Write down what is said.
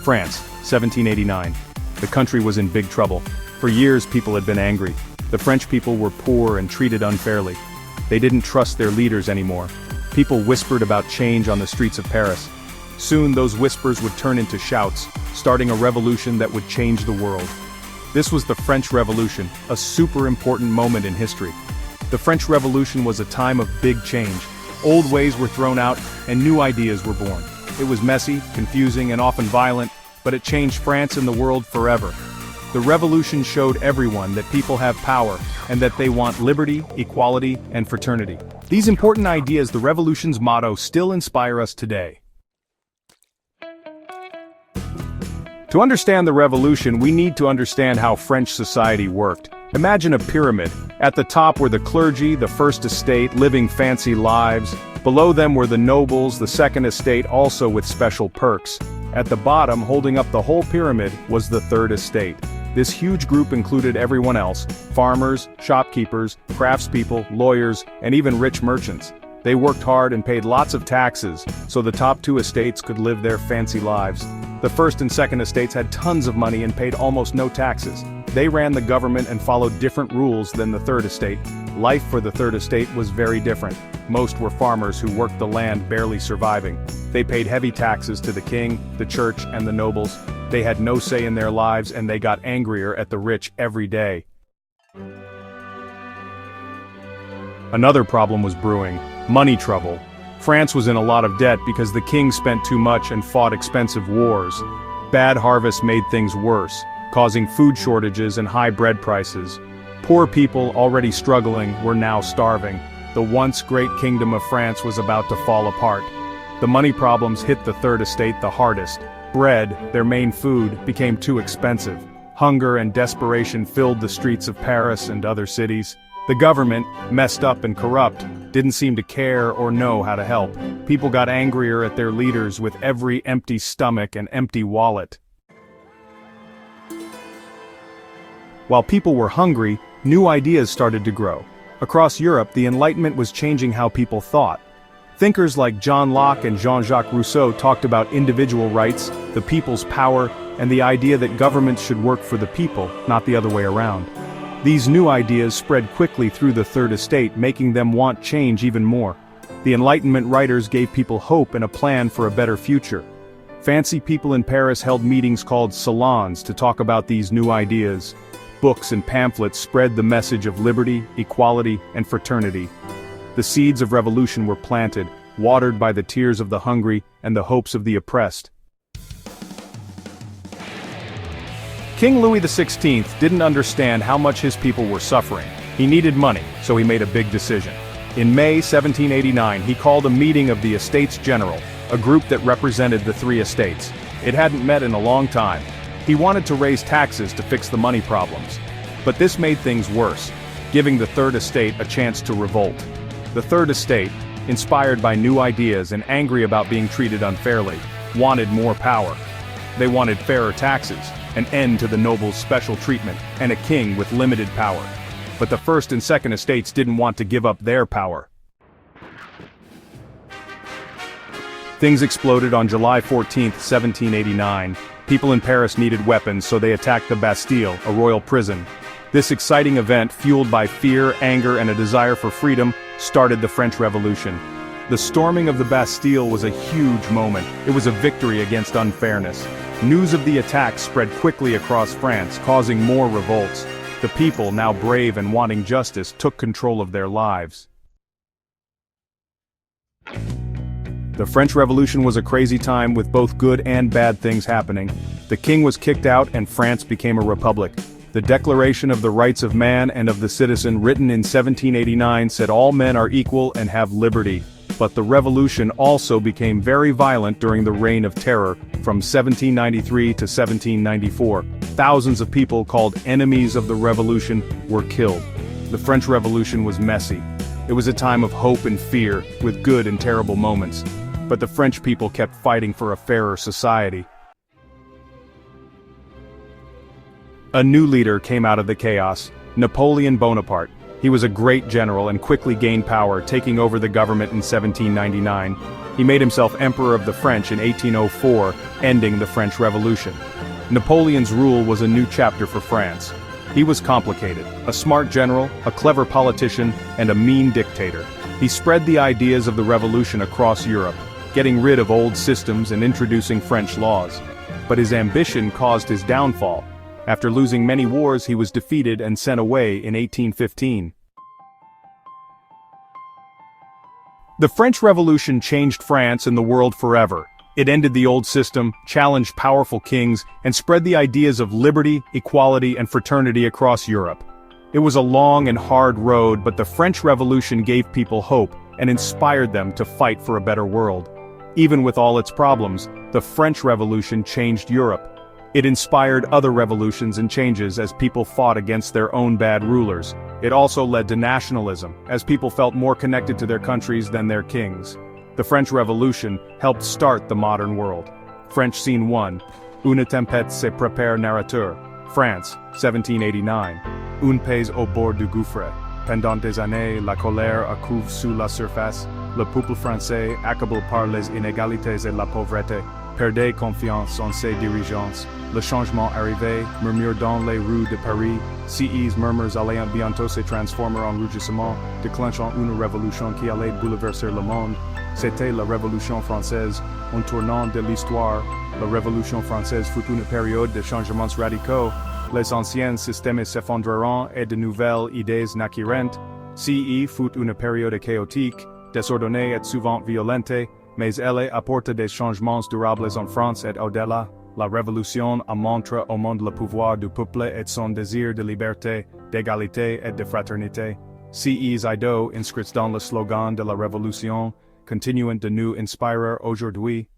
France, 1789. The country was in big trouble. For years people had been angry. The French people were poor and treated unfairly. They didn't trust their leaders anymore. People whispered about change on the streets of Paris. Soon those whispers would turn into shouts, starting a revolution that would change the world. This was the French Revolution, a super important moment in history. The French Revolution was a time of big change. Old ways were thrown out, and new ideas were born. It was messy, confusing, and often violent, but it changed France and the world forever. The revolution showed everyone that people have power, and that they want liberty, equality, and fraternity. These important ideas, the revolution's motto, still inspire us today. To understand the revolution, we need to understand how French society worked. Imagine a pyramid. At the top were the clergy, the first estate, living fancy lives. Below them were the nobles, the second estate, also with special perks. At the bottom, holding up the whole pyramid, was the third estate. This huge group included everyone else: farmers, shopkeepers, craftspeople, lawyers, and even rich merchants. They worked hard and paid lots of taxes, so the top two estates could live their fancy lives. The first and second estates had tons of money and paid almost no taxes. They ran the government and followed different rules than the third estate. Life for the third estate was very different. Most were farmers who worked the land, barely surviving. They paid heavy taxes to the king, the church, and the nobles. They had no say in their lives, and they got angrier at the rich every day. Another problem was brewing: money trouble. France was in a lot of debt because the king spent too much and fought expensive wars. Bad harvests made things worse, causing food shortages and high bread prices. Poor people, already struggling, were now starving. The once great kingdom of France was about to fall apart. The money problems hit the third estate the hardest. Bread, their main food, became too expensive. Hunger and desperation filled the streets of Paris and other cities. The government, messed up and corrupt, didn't seem to care or know how to help. People got angrier at their leaders with every empty stomach and empty wallet. While people were hungry, new ideas started to grow. Across Europe, the Enlightenment was changing how people thought. Thinkers like John Locke and Jean-Jacques Rousseau talked about individual rights, the people's power, and the idea that governments should work for the people, not the other way around. These new ideas spread quickly through the third estate, making them want change even more. The Enlightenment writers gave people hope and a plan for a better future. Fancy people in Paris held meetings called salons to talk about these new ideas. Books and pamphlets spread the message of liberty, equality, and fraternity. The seeds of revolution were planted, watered by the tears of the hungry and the hopes of the oppressed. King Louis XVI didn't understand how much his people were suffering. He needed money, so he made a big decision. In May 1789, he called a meeting of the Estates General, a group that represented the three estates. It hadn't met in a long time. He wanted to raise taxes to fix the money problems. But this made things worse, giving the third estate a chance to revolt. The third estate, inspired by new ideas and angry about being treated unfairly, wanted more power. They wanted fairer taxes, an end to the nobles' special treatment, and a king with limited power. But the first and second estates didn't want to give up their power. Things exploded on July 14, 1789. People in Paris needed weapons, so they attacked the Bastille, a royal prison. This exciting event, fueled by fear, anger, and a desire for freedom, started the French Revolution. The storming of the Bastille was a huge moment. It was a victory against unfairness. News of the attack spread quickly across France, causing more revolts. The people, now brave and wanting justice, took control of their lives. The French Revolution was a crazy time with both good and bad things happening. The king was kicked out and France became a republic. The Declaration of the Rights of Man and of the Citizen, written in 1789, said all men are equal and have liberty. But the revolution also became very violent during the Reign of Terror, from 1793 to 1794. Thousands of people called enemies of the revolution were killed. The French Revolution was messy. It was a time of hope and fear, with good and terrible moments. But the French people kept fighting for a fairer society. A new leader came out of the chaos: Napoleon Bonaparte. He was a great general and quickly gained power, taking over the government in 1799. He made himself Emperor of the French in 1804, ending the French Revolution. Napoleon's rule was a new chapter for France. He was complicated, a smart general, a clever politician, and a mean dictator. He spread the ideas of the revolution across Europe, getting rid of old systems and introducing French laws. But his ambition caused his downfall. After losing many wars, he was defeated and sent away in 1815. The French Revolution changed France and the world forever. It ended the old system, challenged powerful kings, and spread the ideas of liberty, equality, and fraternity across Europe. It was a long and hard road, but the French Revolution gave people hope and inspired them to fight for a better world. Even with all its problems, the French Revolution changed Europe. It inspired other revolutions and changes as people fought against their own bad rulers. It also led to nationalism, as people felt more connected to their countries than their kings. The French Revolution helped start the modern world. French Scene 1. Une tempête se prépare narrateur. France, 1789. Un pays au bord du gouffre. Pendant des années, la colère accouve sous la surface. Le peuple français, accablé par les inégalités et la pauvreté, perdait confiance en ses dirigeants. Le changement arrivait, murmure dans les rues de Paris. Ces murmures allaient bientôt se transformer en rugissement, déclenchant une révolution qui allait bouleverser le monde. C'était la Révolution française, un tournant de l'histoire. La Révolution française fut une période de changements radicaux. Les anciens systèmes s'effondreront et de nouvelles idées naquirent. Ce fut une période chaotique, désordonnée et souvent violente, mais elle apporte des changements durables en France et au-delà. La Révolution a montré au monde le pouvoir du peuple et son désir de liberté, d'égalité et de fraternité. Ces idées inscrites dans le slogan de la Révolution continuent de nous inspirer aujourd'hui.